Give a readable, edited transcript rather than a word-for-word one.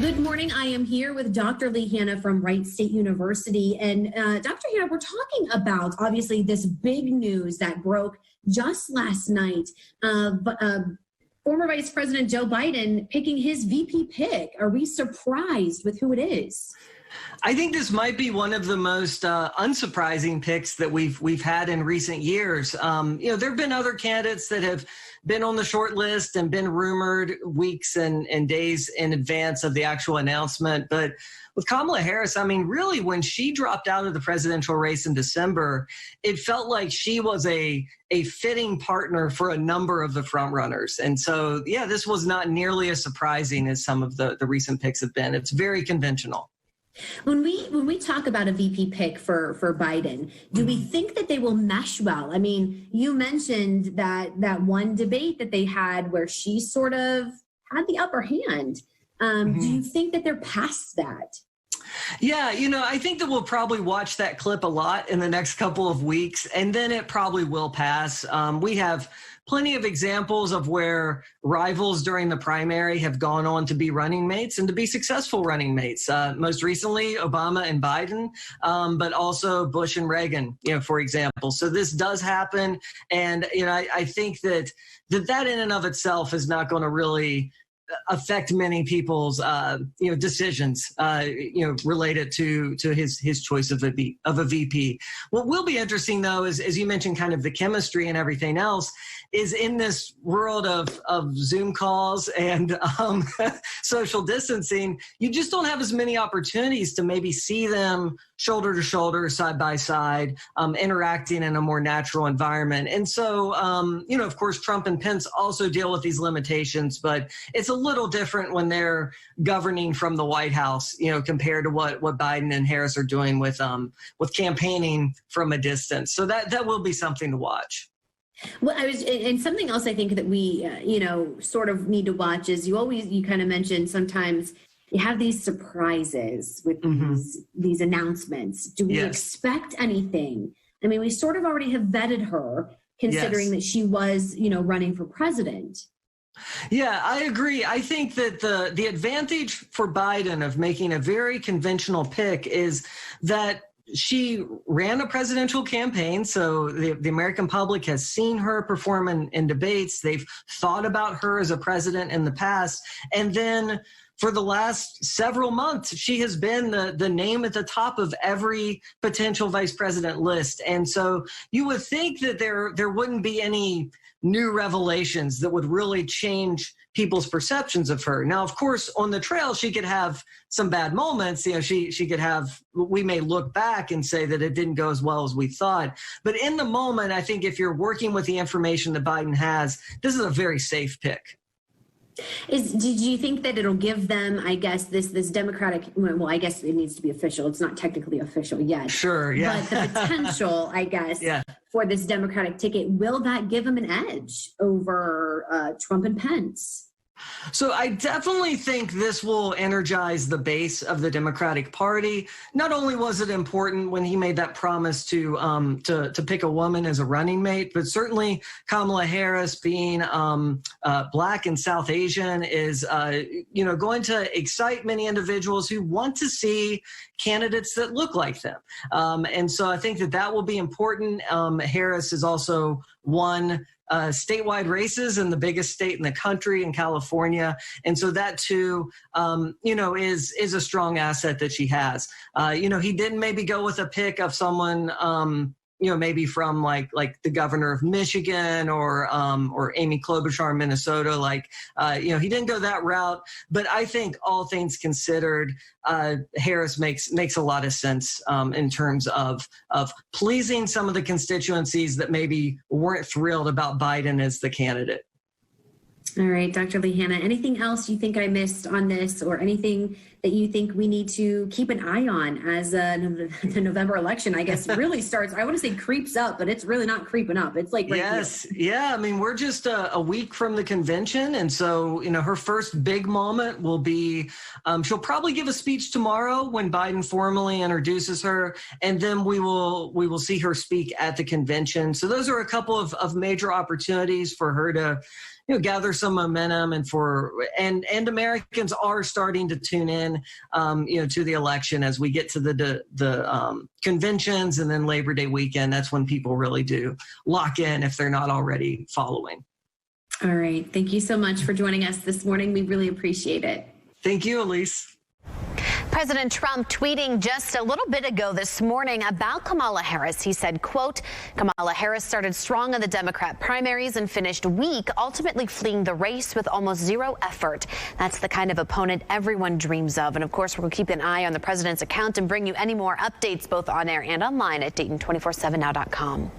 Good morning. I am here with Dr. Lee Hanna from Wright State University. And Dr. Hanna, we're talking about, obviously, this big news that broke just last night. Former Vice President Joe Biden picking his VP pick. Are we surprised with who it is? I think this might be one of the most unsurprising picks that we've had in recent years. There have been other candidates that have been on the short list and been rumored weeks and days in advance of the actual announcement. But with Kamala Harris, I mean, really, when she dropped out of the presidential race in December, it felt like she was a fitting partner for a number of the front runners. And so, yeah, this was not nearly as surprising as some of the recent picks have been. It's very conventional. When we talk about a VP pick for Biden, do we think that they will mesh well? I mean, you mentioned that one debate that they had where she sort of had the upper hand. Do you think that they're past that? Yeah, I think that we'll probably watch that clip a lot in the next couple of weeks, and then it probably will pass. We have plenty of examples of where rivals during the primary have gone on to be running mates and to be successful running mates. Most recently, Obama and Biden, but also Bush and Reagan, for example. So this does happen. And, I think that in and of itself is not going to really affect many people's decisions related to his choice of a VP. What will be interesting, though, is, as you mentioned, kind of the chemistry and everything else, is in this world of Zoom calls and social distancing, you just don't have as many opportunities to maybe see them shoulder to shoulder, side by side, interacting in a more natural environment. And so, of course, Trump and Pence also deal with these limitations, but it's a little different when they're governing from the White House, compared to what Biden and Harris are doing with campaigning from a distance. So that will be something to watch. Well, and something else I think that we, sort of need to watch is you kind of mentioned sometimes you have these surprises with these announcements. Do we expect anything? I mean, we sort of already have vetted her, considering that she was, running for president. Yeah, I agree. I think that the advantage for Biden of making a very conventional pick is that she ran a presidential campaign, so the American public has seen her perform in debates. They've thought about her as a president in the past. And then for the last several months, she has been the name at the top of every potential vice president list. And so you would think that there wouldn't be any new revelations that would really change people's perceptions of her. Now, of course, on the trail, she could have some bad moments. She could have, we may look back and say that it didn't go as well as we thought. But in the moment, I think if you're working with the information that Biden has, this is a very safe pick. Did you think that it'll give them, I guess, this Democratic, well, I guess it needs to be official. It's not technically official yet. Sure, yeah. But the potential, I guess, for this Democratic ticket, will that give them an edge over Trump and Pence? So I definitely think this will energize the base of the Democratic Party. Not only was it important when he made that promise to pick a woman as a running mate, but certainly Kamala Harris, being Black and South Asian, is going to excite many individuals who want to see candidates that look like them. And so I think that will be important. Harris is also won statewide races in the biggest state in the country, in California. And so that too, is a strong asset that she has. He didn't maybe go with a pick of someone, maybe from like the governor of Michigan or Amy Klobuchar in Minnesota. He didn't go that route. But I think all things considered, Harris makes a lot of sense in terms of pleasing some of the constituencies that maybe weren't thrilled about Biden as the candidate. All right, Dr. Lee Hanna, anything else you think I missed on this, or anything that you think we need to keep an eye on as the November election, I guess, really starts? I want to say creeps up, but it's really not creeping up. It's like right here. Yeah. I mean, we're just a week from the convention. And so, her first big moment will be, she'll probably give a speech tomorrow when Biden formally introduces her. And then we will see her speak at the convention. So those are a couple of major opportunities for her to gather some momentum, and Americans are starting to tune in, to the election as we get to the conventions and then Labor Day weekend. That's when people really do lock in if they're not already following. All right. Thank you so much for joining us this morning. We really appreciate it. Thank you, Elise. President Trump tweeting just a little bit ago this morning about Kamala Harris. He said, quote, Kamala Harris started strong in the Democrat primaries and finished weak, ultimately fleeing the race with almost zero effort. That's the kind of opponent everyone dreams of. And of course, we'll keep an eye on the president's account and bring you any more updates both on air and online at Dayton247now.com.